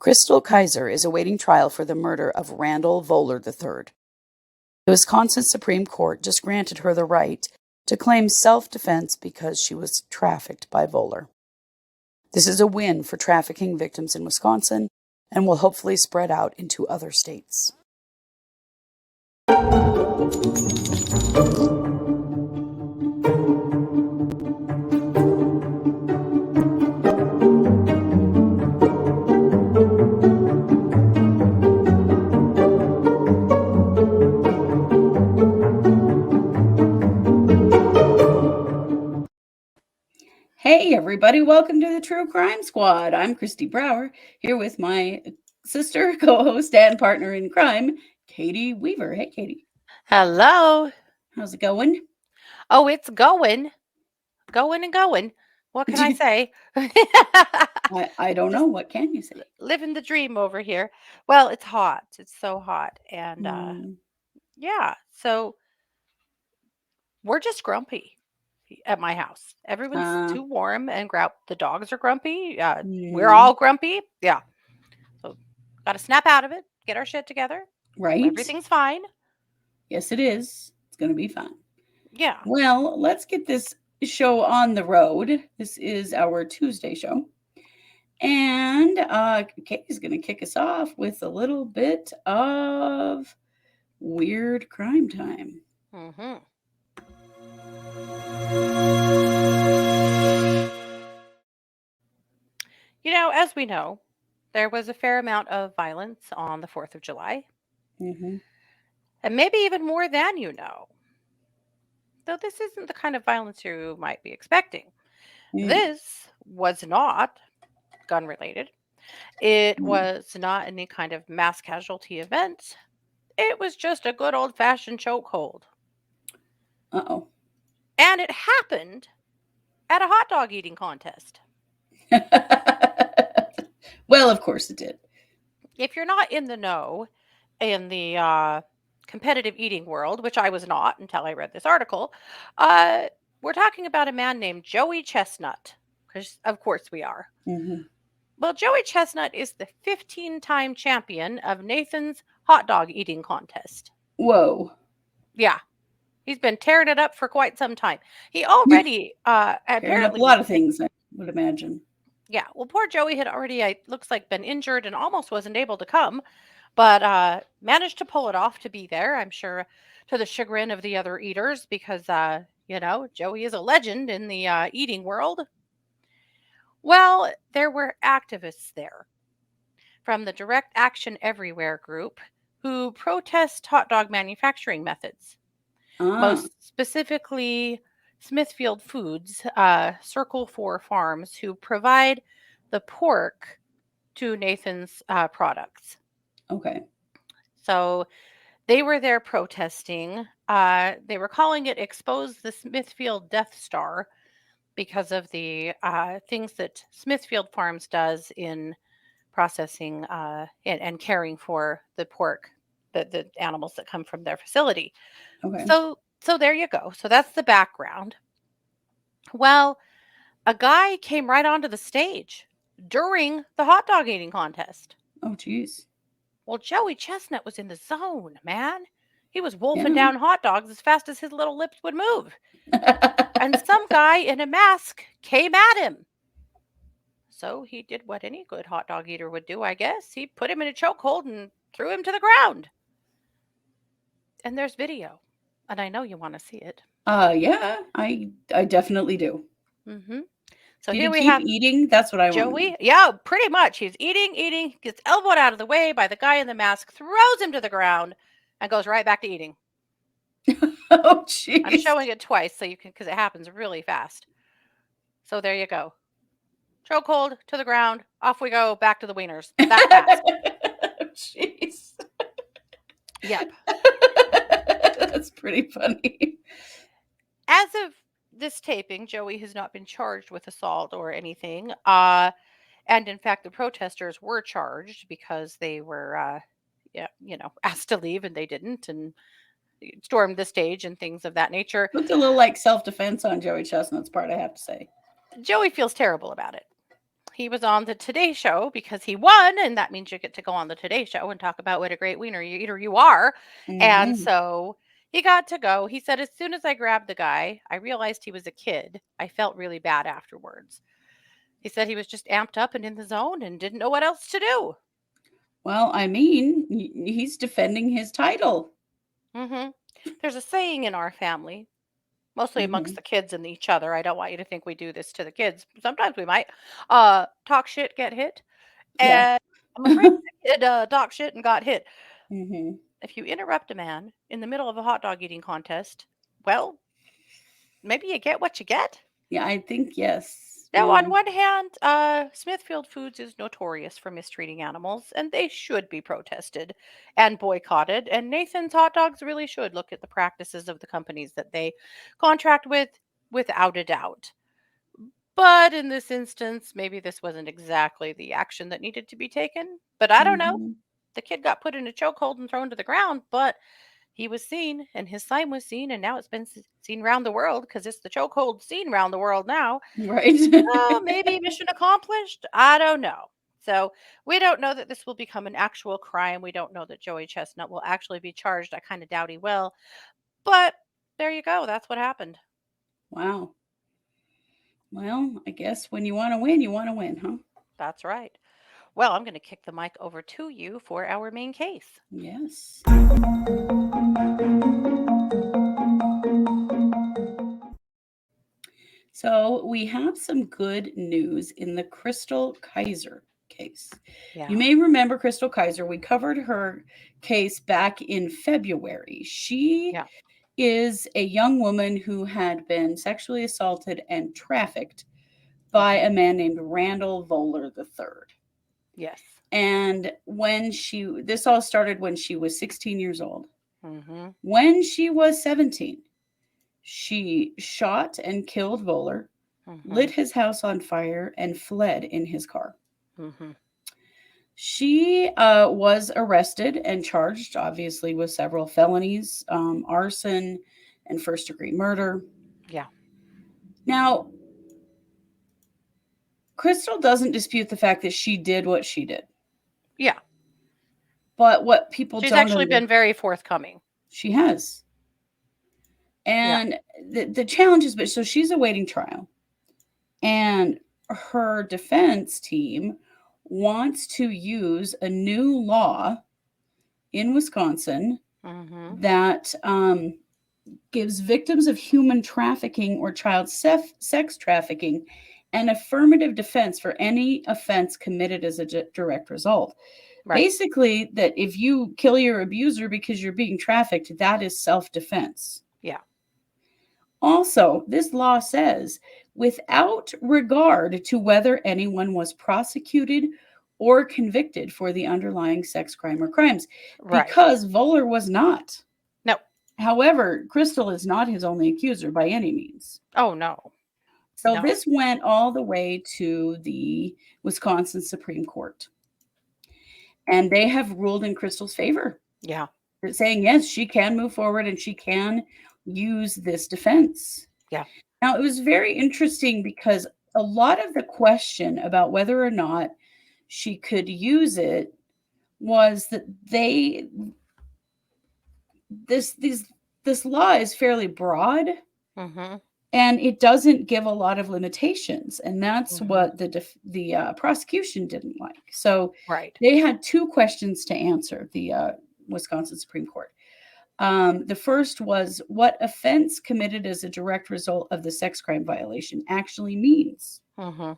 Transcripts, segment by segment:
Chrystul Kizer is awaiting trial for the murder of Randall Volar III. The Wisconsin Supreme Court just granted her the right to claim self-defense because she was trafficked by Volar. This is a win for trafficking victims in Wisconsin and will hopefully spread out into other states. Hey everybody, welcome to the True Crime Squad. I'm Kristi Brower, here with my sister, co-host, and partner in crime, Katie Weaver. Hey Katie. Hello. How's it going? Oh, it's going and going. What can I say? I don't know. What can you say? Living the dream over here. Well, it's hot. It's so hot. And yeah, so we're just grumpy at my house. Everyone's too warm and the dogs are grumpy. We're all grumpy. Yeah. So got to snap out of it, get our shit together. Right? Everything's fine. Yes, it is. It's going to be fine. Yeah. Well, let's get this show on the road. This is our Tuesday show. And Katie's going to kick us off with a little bit of weird crime time. Mm-hmm. You know, as we know, there was a fair amount of violence on the 4th of July. Mm-hmm. And maybe even more than you know. Though this isn't the kind of violence you might be expecting. This was not gun related. It was not any kind of mass casualty event. It was just a good old fashioned chokehold. Uh-oh. And it happened at a hot dog eating contest. Well, of course it did. If you're not in the know in the competitive eating world, which I was not until I read this article, we're talking about a man named Joey Chestnut, because of course we are. Mm-hmm. Well, Joey Chestnut is the 15-time champion of Nathan's hot dog eating contest. Whoa. Yeah. He's been tearing it up for quite some time. He already apparently up a lot of things, I would imagine. Yeah. Well, poor Joey had already, looks like, been injured and almost wasn't able to come, but managed to pull it off to be there, I'm sure, to the chagrin of the other eaters because, Joey is a legend in the eating world. Well, there were activists there from the Direct Action Everywhere group who protest hot dog manufacturing methods. Most specifically, Smithfield Foods, Circle 4 Farms, who provide the pork to Nathan's products. Okay. So they were there protesting. They were calling it Expose the Smithfield Death Star because of the things that Smithfield Farms does in processing and caring for the pork, the animals that come from their facility. Okay. So there you go. So that's the background. Well, a guy came right onto the stage during the hot dog eating contest. Oh, geez. Well, Joey Chestnut was in the zone, man. He was wolfing down hot dogs as fast as his little lips would move. And some guy in a mask came at him. So he did what any good hot dog eater would do, I guess. He put him in a chokehold and threw him to the ground. And there's video. And I know you want to see it. Yeah, I definitely do. Mm-hmm. So Did here he we keep have eating? That's what I want. Joey. Yeah, pretty much. He's eating, gets elbowed out of the way by the guy in the mask, throws him to the ground, and goes right back to eating. Oh, jeez. I'm showing it twice so you can, because it happens really fast. So there you go. Chokehold to the ground. Off we go. Back to the wieners. That fast. Jeez. Yep. That's pretty funny. As of this taping, Joey has not been charged with assault or anything. And in fact, the protesters were charged because they were, asked to leave and they didn't, and stormed the stage and things of that nature. Looked a little like self-defense on Joey Chestnut's part, I have to say. Joey feels terrible about it. he was on the Today Show because he won, and that means you get to go on the Today Show and talk about what a great wiener you eater you are. And Hmm. so he got to go. He said, as soon as I grabbed the guy, I realized he was a kid. I felt really bad afterwards. He said he was just amped up and in the zone and didn't know what else to do. Well, I mean, he's defending his title. Hmm. There's a saying in our family, mostly amongst Hmm. the kids and each other. I don't want you to think we do this to the kids. Sometimes we might. Talk shit, get hit. Yeah. And I'm afraid the kid talked shit and got hit. Hmm. If you interrupt a man in the middle of a hot dog eating contest, well, maybe you get what you get. Yeah, I think yes. Now, on one hand, Smithfield Foods is notorious for mistreating animals, and they should be protested and boycotted. And Nathan's Hot Dogs really should look at the practices of the companies that they contract with, without a doubt. But in this instance, maybe this wasn't exactly the action that needed to be taken. But I don't know. Hmm. The kid got put in a chokehold and thrown to the ground, but he was seen and his sign was seen, and now it's been seen around the world because it's the chokehold seen around the world now. Right. Oh, maybe mission accomplished. I don't know. So we don't know that this will become an actual crime. We don't know that Joey Chestnut will actually be charged. I kind of doubt he will. But there you go. That's what happened. Wow. Well, I guess when you want to win, huh? That's right. Well, I'm going to kick the mic over to you for our main case. Yes. So we have some good news in the Chrystul Kizer case. You Yeah. may remember Chrystul Kizer. We covered her case back in February. She Yeah. is a young woman who had been sexually assaulted and trafficked by Hmm. a man named Randall Volar III. Yes. And this all started when she was 16 years old. Hmm. When she was 17, she shot and killed Voller, Hmm. lit his house on fire, and fled in his car. Hmm. She was arrested and charged, obviously, with several felonies, arson, and first degree murder. Yeah. Now, Chrystul doesn't dispute the fact that she did what she did. Yeah. But what people She's don't actually been very forthcoming. she has. Yeah. And the challenge is, but so she's awaiting trial. And her defense team wants to use a new law in Wisconsin Hmm. that gives victims of human trafficking or child sex trafficking an affirmative defense for any offense committed as a direct result. Right. Basically, that if you kill your abuser because you're being trafficked, that is self defense. Yeah. Also, this law says, without regard to whether anyone was prosecuted or convicted for the underlying sex crime or crimes, Right. because Voller was not. No. However, Chrystul is not his only accuser by any means. Oh, no. So No. this went all the way to the Wisconsin Supreme Court. And they have ruled in Chrystul's favor, Yeah. saying, yes, she can move forward and she can use this defense. Yeah. Now, it was very interesting because a lot of the question about whether or not she could use it was that this law is fairly broad Hmm. and it doesn't give a lot of limitations, and that's Hmm. what the prosecution didn't like. So Right. they had two questions to answer. The Wisconsin Supreme Court. The first was what offense committed as a direct result of the sex crime violation actually means. Hmm.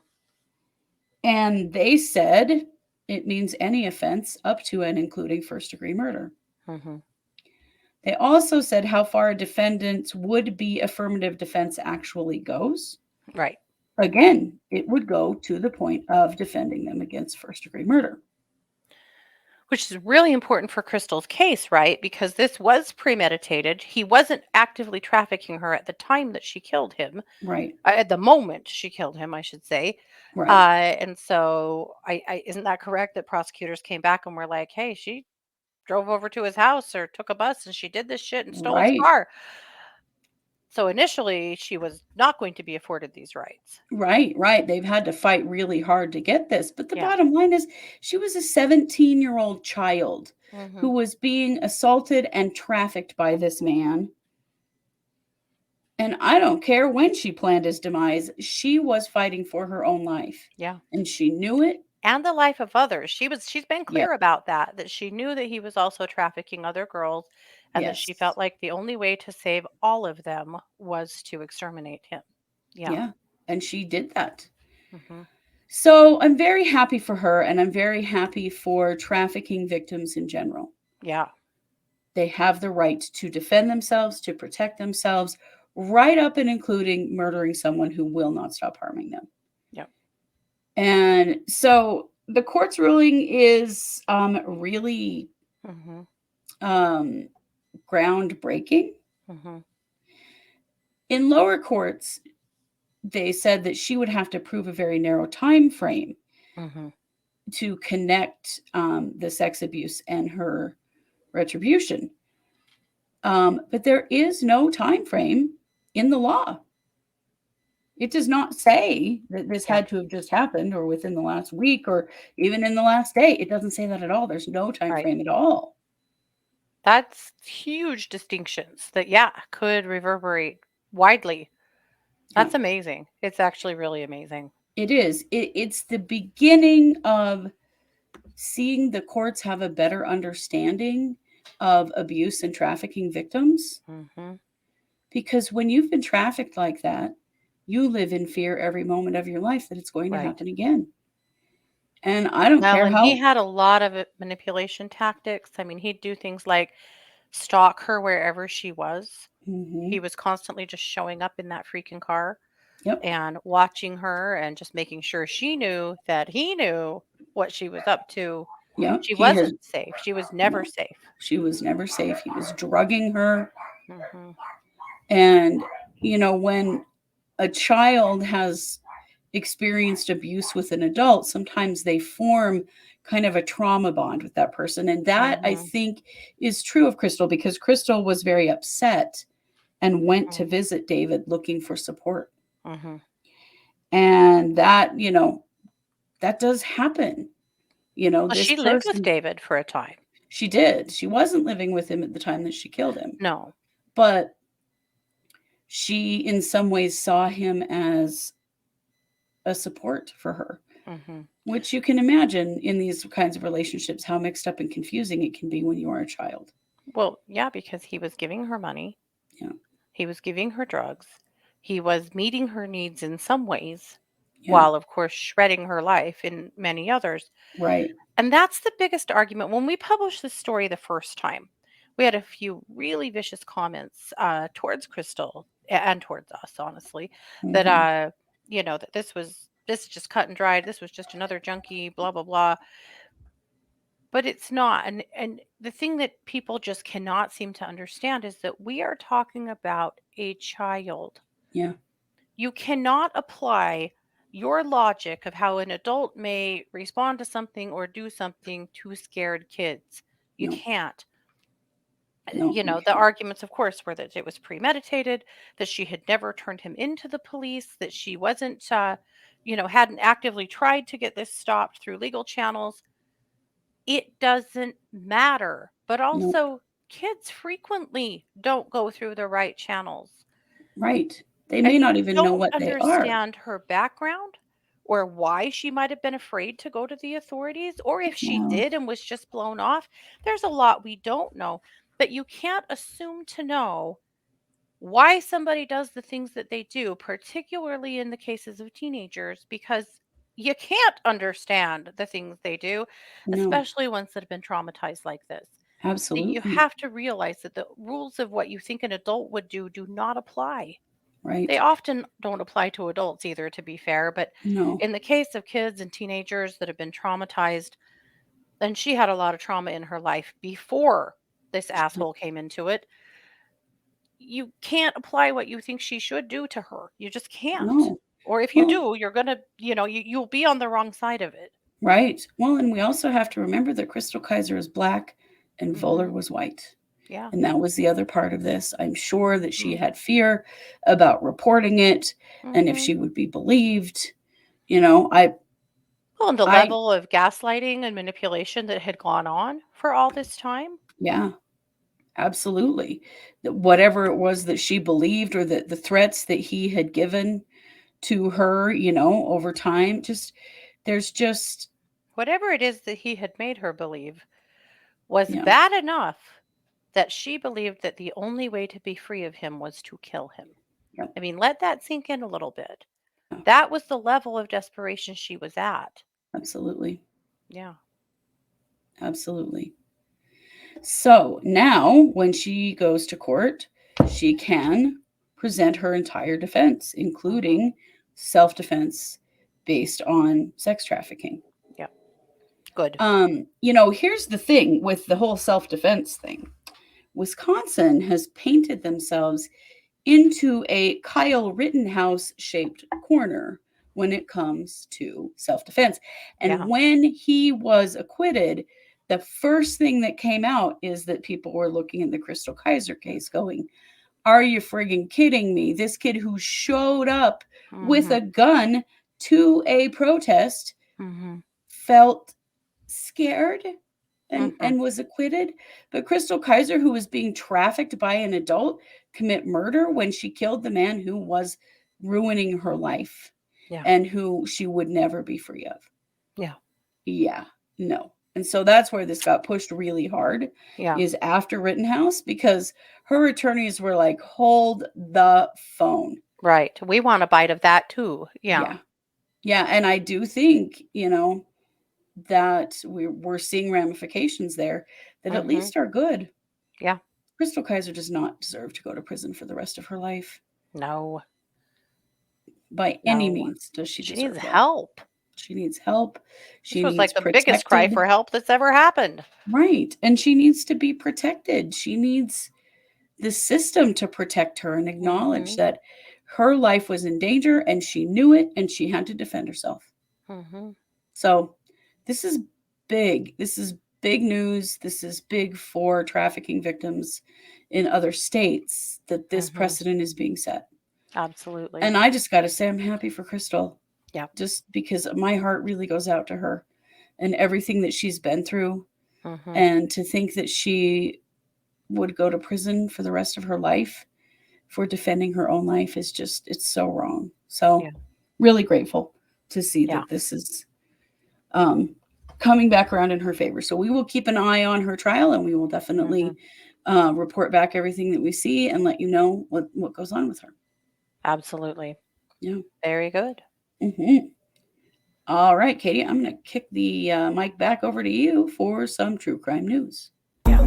And they said it means any offense up to and including first degree murder. Hmm. They also said how far a defendant's would be affirmative defense actually goes. Right. Again, it would go to the point of defending them against first degree murder. Which is really important for Crystal's case, right? Because this was premeditated. He wasn't actively trafficking her at the time that she killed him, Right, at the moment she killed him, I should say. right, And so, isn't that correct that prosecutors came back and were like, "Hey, she drove over to his house or took a bus and she did this shit and stole his right. car." So initially, she was not going to be afforded these rights. Right, right. They've had to fight really hard to get this. But the Yeah. bottom line is she was a 17-year-old child Hmm. who was being assaulted and trafficked by this man. And I don't care when she planned his demise, she was fighting for her own life. Yeah. And she knew it. And the life of others. She's been Yep. clear about that, that she knew that he was also trafficking other girls and that she felt Yes. like the only way to save all of them was to exterminate him. Yeah. Yeah. And she did that. Hmm. So I'm very happy for her, and I'm very happy for trafficking victims in general. Yeah. They have the right to defend themselves, to protect themselves, right up and including murdering someone who will not stop harming them. Yep. And so the court's ruling is really Hmm. um, groundbreaking. Hmm. In lower courts, they said that she would have to prove a very narrow time frame Hmm. to connect the sex abuse and her retribution. But there is no time frame in the law. It does not say that this Yeah. had to have just happened or within the last week or even in the last day. It doesn't say that at all. There's no time Right. frame at all. That's huge distinctions that, yeah, could reverberate widely. Yeah, That's amazing. It's actually really amazing. it is. It's the beginning of seeing the courts have a better understanding of abuse and trafficking victims. Hmm. Because when you've been trafficked like that, you live in fear every moment of your life that it's going to Right. happen again. And I don't Well, care and he how. had a lot of manipulation tactics. I mean, he'd do things like stalk her wherever she was. He Mhm. was constantly just showing up in that freaking car Yep. and watching her and just making sure she knew that he knew what she was up to. Yep. She He has wasn't safe. She was never no. safe. She was never safe. He was drugging her. Hmm. And, when a child has experienced abuse with an adult, sometimes they form kind of a trauma bond with that person. And that I Hmm. think is true of Chrystul because Chrystul was very upset and went to visit David looking for support. Hmm. And that does happen. Well, This she lived with person, David for a time. she did. She wasn't living with him at the time that she killed him, No. but she, in some ways, saw him as a support for her, Hmm. which you can imagine in these kinds of relationships how mixed up and confusing it can be when you are a child. Well, yeah, because he was giving her money. Yeah. He was giving her drugs. He was meeting her needs in some ways, Yeah. while, of course, shredding her life in many others. Right. And that's the biggest argument. When we published this story the first time, we had a few really vicious comments towards Chrystul and towards us, honestly, that, Hmm. that this is just cut and dried. This was just another junkie, blah, blah, blah. But it's not. And the thing that people just cannot seem to understand is that we are talking about a child. Yeah. You cannot apply your logic of how an adult may respond to something or do something to scared kids. You No. can't. No. You The can't. arguments, of course, were that it was premeditated, that she had never turned him into the police, that she wasn't, hadn't actively tried to get this stopped through legal channels. It doesn't matter. But No. also, kids frequently don't go through the right channels. Right. They may And you not even know don't what they are. understand her background or why she might have been afraid to go to the authorities, or if she Well, did and was just blown off. There's a lot we don't know, but you can't assume to know why somebody does the things that they do, particularly in the cases of teenagers, because you can't understand the things they do, no. especially ones that have been traumatized like this. You Absolutely. have to realize that the rules of what you think an adult would do not apply. They Right. often don't apply to adults either, to be fair, but No. in the case of kids and teenagers that have been traumatized, and she had a lot of trauma in her life before this asshole came into it, you can't apply what you think she should do to her. You just can't. No. Or if you Well, do, you're going to, you'll be on the wrong side of it. right. Well, and we also have to remember that Chrystul Kizer is black and Hmm. Volar was white. Yeah. And that was the other part of this. I'm sure that she Mhm. had fear about reporting it and if Mhm. she would be believed. You know, Well, and the I, level of gaslighting and manipulation that had gone on for all this time. yeah, absolutely. Whatever it was that she believed or that the threats that he had given to her, over time, there's just, Whatever it is that he had made her believe was yeah, bad enough that she believed that the only way to be free of him was to kill him. yeah, I mean, let that sink in a little bit. yeah, That was the level of desperation she was at. absolutely. Yeah. Absolutely. So now, when she goes to court, she can present her entire defense, Mhm. including self defense based on sex trafficking. Yeah. Good. Here's the thing with the whole self defense thing. Wisconsin has painted themselves into a Kyle Rittenhouse shaped corner when it comes to self defense. And Yeah. when he was acquitted, the first thing that came out is that people were looking at the Chrystul Kizer case going, are you friggin' kidding me? This kid who showed up with Mhm. a gun to a protest Mhm. felt scared and Mhm. and was acquitted. But Chrystul Kizer, who was being trafficked by an adult, commit murder when she killed the man who was ruining her life Yeah. and who she would never be free of. Yeah. Yeah, no. And so that's where this got pushed really hard Yeah. is after Rittenhouse because her attorneys were like, hold the phone. Right. We want a bite of that too. Yeah. Yeah. Yeah. And I do think, that we're seeing ramifications there that at Mhm. least are good. Yeah. Chrystul Kizer does not deserve to go to prison for the rest of her life. No. By any No. means does she She needs deserve that. help. She needs help. This She was needs like the biggest cry protected. for help that's ever happened. Right. And she needs to be protected. She needs the system to protect her and acknowledge Mhm. that her life was in danger and she knew it and she had to defend herself. Mhm. So this is big. This is big news. This is big for trafficking victims in other states that this Mhm. precedent is being set. Absolutely. And I just got to say, I'm happy for Chrystul Yeah. just because my heart really goes out to her and everything that she's been through. Mhm. And to think that she would go to prison for the rest of her life for defending her own life is just, it's so wrong. So, Yeah. really grateful to see Yeah. that this is um, coming back around in her favor. So we will keep an eye on her trial, and we will definitely Mhm. report back everything that we see and let you know what goes on with her. Absolutely. Yeah. Very good. Hmm. All right, Katie, I'm going to kick the mic back over to you for some true crime news. Yeah.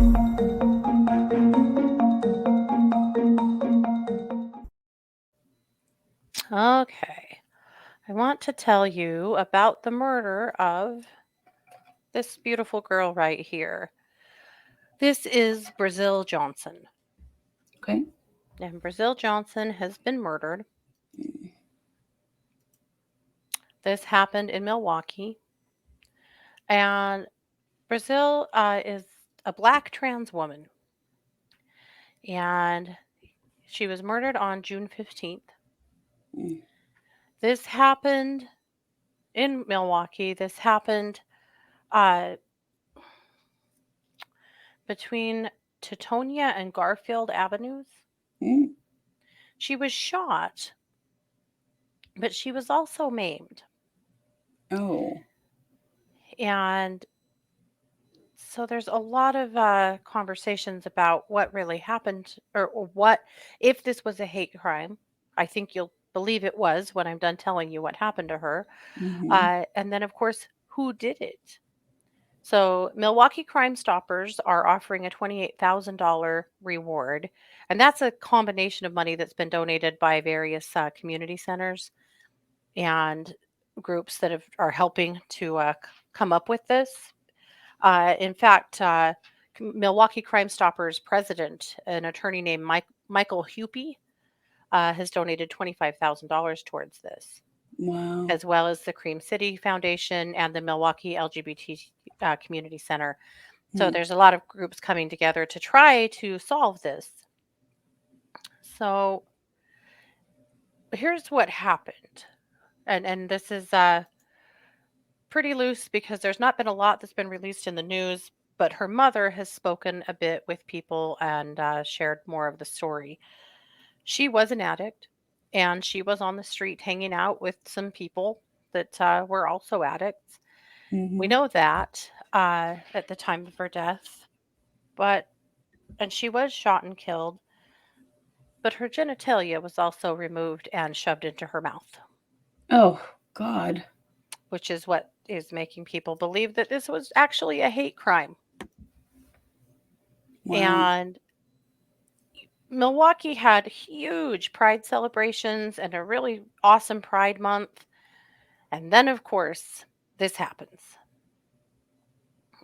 Okay. I want to tell you about the murder of this beautiful girl right here. This is Brazil Johnson. Okay. And Brazil Johnson has been murdered. This happened in Milwaukee. And Brazil is a black trans woman. And she was murdered on June 15th. Mm. This happened in Milwaukee. This happened uh, between Teutonia and Garfield Avenues. Mm. She was shot, but she was also maimed. Oh. And so there's a lot of conversations about what really happened or what, if this was a hate crime. I think you'll believe it was when I'm done telling you what happened to her. Hmm. And then, of course, who did it? So, Milwaukee Crime Stoppers are offering a $28,000 reward. And that's a combination of money that's been donated by various community centers and groups that are helping to come up with this. In fact, Milwaukee Crime Stoppers president, an attorney named Michael Hupy, has donated $25,000 towards this, Wow. as well as the Cream City Foundation and the Milwaukee LGBT Community Center. So there's a lot of groups coming together to try to solve this. So here's what happened. And this is pretty loose because there's not been a lot that's been released in the news, but her mother has spoken a bit with people and shared more of the story. She was an addict and she was on the street hanging out with some people that were also addicts. We Mm-hmm. know that at the time of her death, but and she was shot and killed, but her genitalia was also removed and shoved into her mouth, Oh, God. which is what is making people believe that this was actually a hate crime. Wow. And Milwaukee had huge pride celebrations and a really awesome pride month. And then, of course, this happens.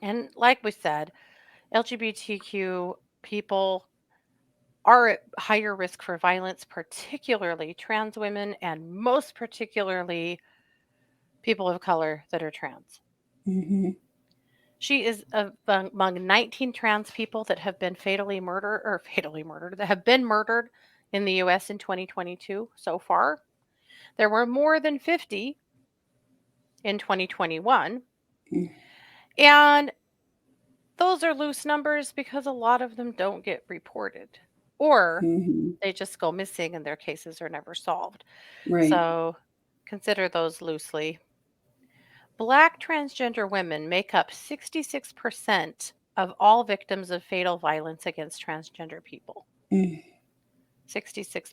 And like we said, LGBTQ people are at higher risk for violence, particularly trans women, and most particularly people of color that are trans. Mm-hmm. She is among 19 trans people that have been fatally murdered, that have been murdered in the US in 2022 so far. There were more than 50 in 2021. And those are loose numbers because a lot of them don't get reported or Mm-hmm. they just go missing and their cases are never solved. Right. So consider those loosely. Black transgender women make up 66% of all victims of fatal violence against transgender people. Mm. 66%.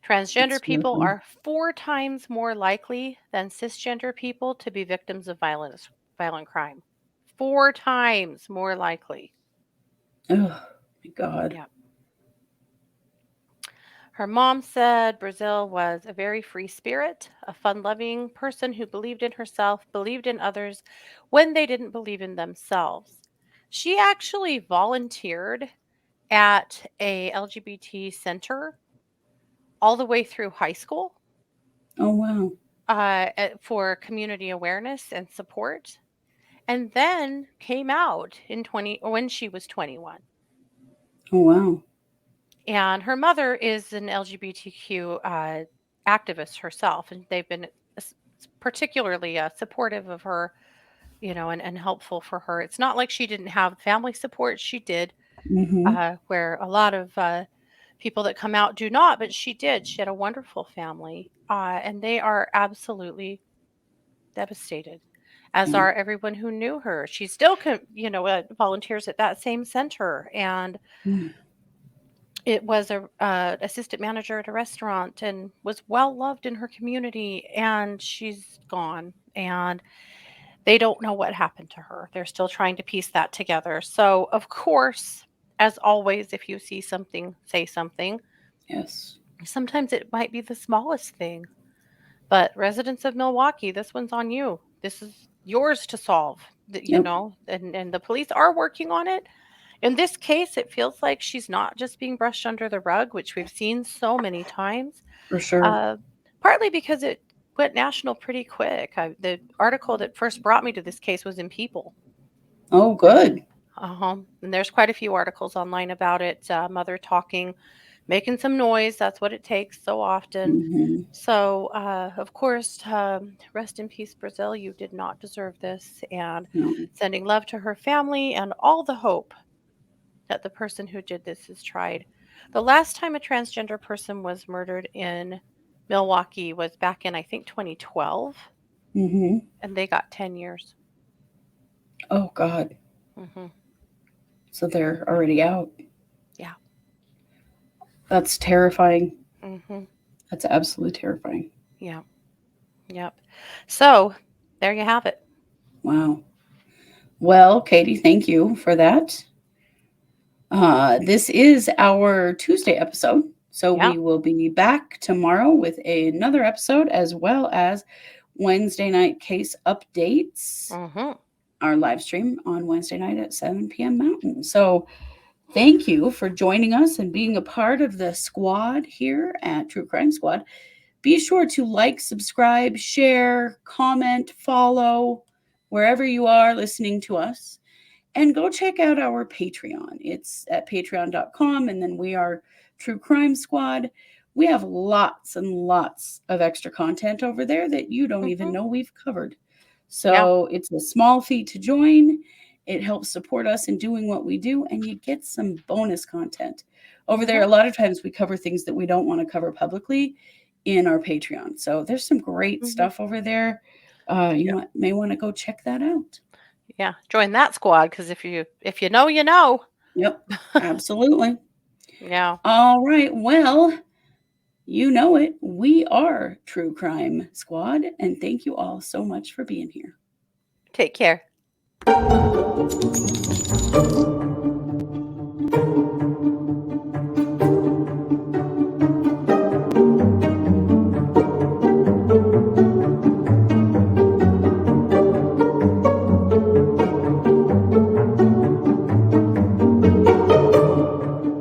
Transgender That's people horrifying. are 4 times more likely than cisgender people to be victims of violent crime. 4 times more likely. Oh, my God. Yeah. Her mom said Brazil was a very free spirit, a fun loving person who believed in herself, believed in others when they didn't believe in themselves. She actually volunteered at a LGBT center all the way through high school Oh, wow. for community awareness and support, and then came out in 20 when she was 21. Oh, wow. And her mother is an LGBTQ activist herself, and they've been particularly supportive of her, and helpful for her. It's not like she didn't have family support. She did, Mm-hmm. where a lot of people that come out do not, but she did. She had a wonderful family, and they are absolutely devastated, as Yeah. are everyone who knew her. She still, volunteers at that same center, and Mm. it was a assistant manager at a restaurant and was well loved in her community, and she's gone, and they don't know what happened to her. They're still trying to piece that together. So of course, as always, if you see something, say something. Yes. Sometimes it might be the smallest thing, but residents of Milwaukee, this one's on you. This is yours to solve, Yep. and the police are working on it. In this case, it feels like she's not just being brushed under the rug, which we've seen so many times, For sure. uh, partly because it went national pretty quick. The article that first brought me to this case was in People. Oh, good. And there's quite a few articles online about it. Mother talking, making some noise. That's what it takes so often. Mm-hmm. So, of course, rest in peace, Brazil. You did not deserve this. And No. sending love to her family and all the hope that the person who did this is tried. The last time a transgender person was murdered in Milwaukee was back in, I think, 2012, Mm-hmm. and they got 10 years. Oh, God. Hmm. So they're already out. Yeah. That's terrifying. Hmm. That's absolutely terrifying. Yeah. Yep. So there you have it. Wow. Well, Katie, thank you for that. This is our Tuesday episode. So Yeah. we will be back tomorrow with another episode as well as Wednesday night case updates, Hmm. our live stream on Wednesday night at 7 p.m. Mountain. So thank you for joining us and being a part of the squad here at True Crime Squad. Be sure to like, subscribe, share, comment, follow. wherever you are listening to us. And go check out our Patreon. It's at patreon.com. And then we are True Crime Squad. We have lots and lots of extra content over there that you don't even know we've covered. So it's a small fee to join. It helps support us in doing what we do, and you get some bonus content. Over there, a lot of times we cover things that we don't want to cover publicly in our Patreon. So there's some great stuff over there. You may want to go check that out. Yeah, join that squad, because if you know, you know. Yep, absolutely. Yeah. All right. Well, you know it. We are True Crime Squad, and thank you all so much for being here. Take care.